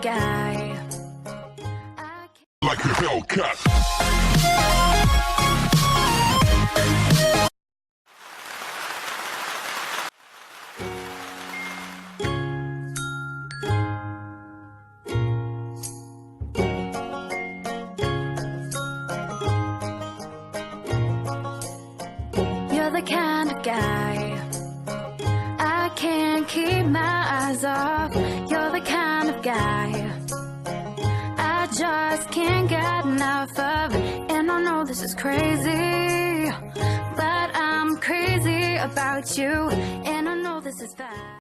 guy. Like a Hellcat. You're the kind of guy I can't keep my eyes off. You're the kind of guy I just can't get enough of. And I know this is crazy, but I'm crazy about you. And I know this is fast.